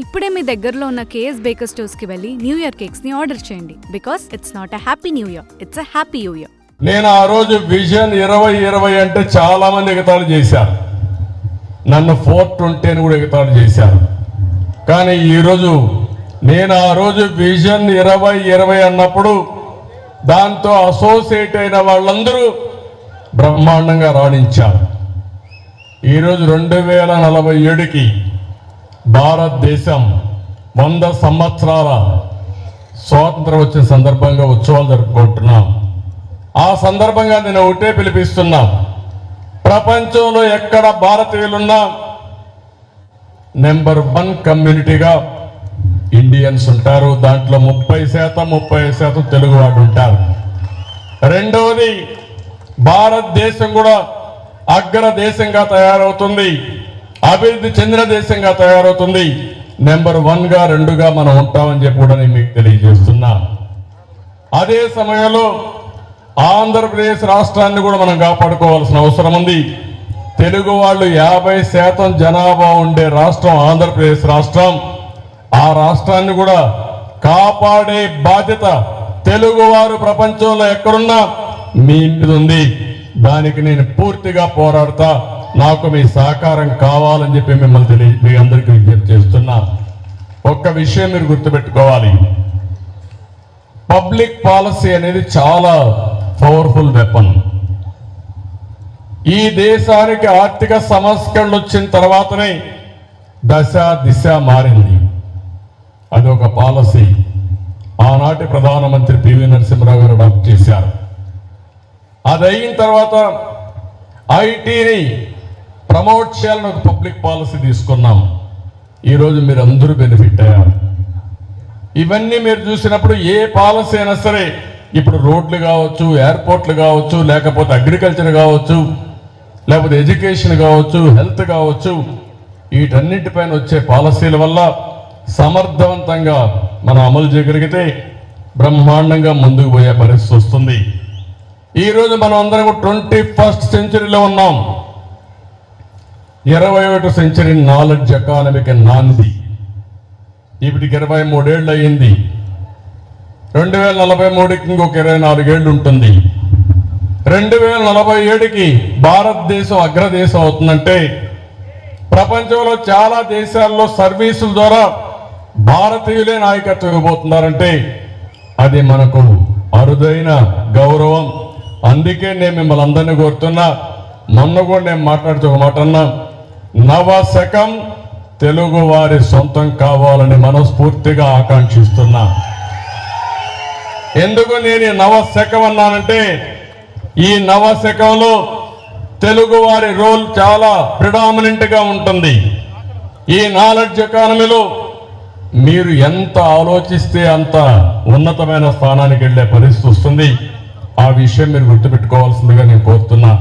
ఇప్పుడే మీ దగ్గరలో ఉన్న కేఎస్ బేకర్ స్టోర్స్ కి వెళ్ళి న్యూ ఇయర్ కేక్స్ ని ఆర్డర్ చేయండి because it's not a happy new year, it's a happy new year. నేను ఆ రోజు విజన్ 2020 అంటే చాలా మంది ఎగతాళి చేశారు, నన్ను 420 అని కూడా ఎగతాళి చేశారు. కానీ ఈరోజు నేను ఆ రోజు విజన్ 2020 అన్నప్పుడు దాంతో అసోసియేట్ అయిన వాళ్ళందరూ బ్రహ్మాండంగా రాణించారు. ఈరోజు 2047కి భారతదేశం 100 సంవత్సరాల స్వాతంత్రం వచ్చిన సందర్భంగా ఉత్సవాలు జరుపుకుంటున్నాం. ఆ సందర్భంగా నేను ఒకటే పిలిపిస్తున్నా, ప్రపంచంలో ఎక్కడ భారతీయులున్నా నెంబర్ 1 కమ్యూనిటీగా ఇండియన్స్ ఉంటారు. దాంట్లో 30% తెలుగు వాళ్ళు ఉంటారు. రెండవది, భారతదేశం కూడా అగ్ర దేశంగా తయారవుతుంది, అభివృద్ధి చెందిన దేశంగా తయారవుతుంది. నెంబర్ 1గా 2గా మనం ఉంటామని చెప్పి కూడా నేను మీకు తెలియజేస్తున్నా. అదే సమయంలో ఆంధ్రప్రదేశ్ రాష్ట్రాన్ని కూడా మనం కాపాడుకోవాల్సిన అవసరం ఉంది. తెలుగు వాళ్ళు 50% జనాభా ఉండే రాష్ట్రం ఆంధ్రప్రదేశ్ రాష్ట్రం. ఆ రాష్ట్రాన్ని కూడా కాపాడే బాధ్యత తెలుగు వారు ప్రపంచంలో ఎక్కడున్నా మీ మీద ఉంది. దానికి నేను పూర్తిగా పోరాడతా, నాకు మీ సహకారం కావాలని చెప్పి మిమ్మల్ని మీ అందరికీ విజ్ఞప్తి చేస్తున్నా. ఒక్క విషయం మీరు గుర్తుపెట్టుకోవాలి, పబ్లిక్ పాలసీ అనేది చాలా పవర్ఫుల్ వెపన్. ఈ దేశానికి ఆర్థిక సంస్కరణలు వచ్చిన తర్వాతనే దశ దిశ మారింది. అదొక పాలసీ ఆనాటి ప్రధానమంత్రి పివి నరసింహరావు గారు అడాప్ట్ చేశారు. అది అయిన తర్వాత ఐటీని ప్రమోట్ చేయాలని ఒక పబ్లిక్ పాలసీ తీసుకున్నాం. ఈరోజు మీరు అందరూ బెనిఫిట్ అయ్యారు. ఇవన్నీ మీరు చూసినప్పుడు ఏ పాలసీ అయినా సరే, ఇప్పుడు రోడ్లు కావచ్చు, ఎయిర్పోర్ట్లు కావచ్చు, లేకపోతే అగ్రికల్చర్ కావచ్చు, లేకపోతే ఎడ్యుకేషన్ కావచ్చు, హెల్త్ కావచ్చు, వీటన్నిటిపైన వచ్చే పాలసీల వల్ల సమర్థవంతంగా మనం అమలు చేయగలిగితే బ్రహ్మాండంగా ముందుకు పోయే పరిస్థితి వస్తుంది. ఈరోజు మనం అందరం 21st సెంచరీలో ఉన్నాం. 21వ సెంచరీ నాలెడ్జ్ ఎకానమీకి నాంది. ఇప్పటికి 23 ఏళ్ళు అయ్యింది. 2043కి ఇంకొక 24 ఏళ్ళు ఉంటుంది. 2047కి భారతదేశం అగ్రదేశం అవుతుందంటే, ప్రపంచంలో చాలా దేశాల్లో సర్వీసుల ద్వారా భారతీయులే నాయకత్వం ఇవ్వబోతున్నారంటే అది మనకు అరుదైన గౌరవం. అందుకే నేను మిమ్మల్ని అందరినీ కోరుతున్నా, మొన్న కూడా నేను మాట్లాడుతూ ఒక మాట అన్నా, నవశకం తెలుగు వారి సొంతం కావాలని మనస్ఫూర్తిగా ఆకాంక్షిస్తున్నా. ఎందుకు నేను ఈ నవశకం అన్నానంటే, ఈ నవశకంలో తెలుగు వారి రోల్ చాలా ప్రిడామినెంట్ గా ఉంటుంది. ఈ నాలెడ్జ్ ఎకానమీలో మీరు ఎంత ఆలోచిస్తే అంత ఉన్నతమైన స్థానానికి వెళ్లే పరిస్థితి వస్తుంది. ఆ విషయం మీరు గుర్తుపెట్టుకోవాల్సిందిగా నేను కోరుతున్నా.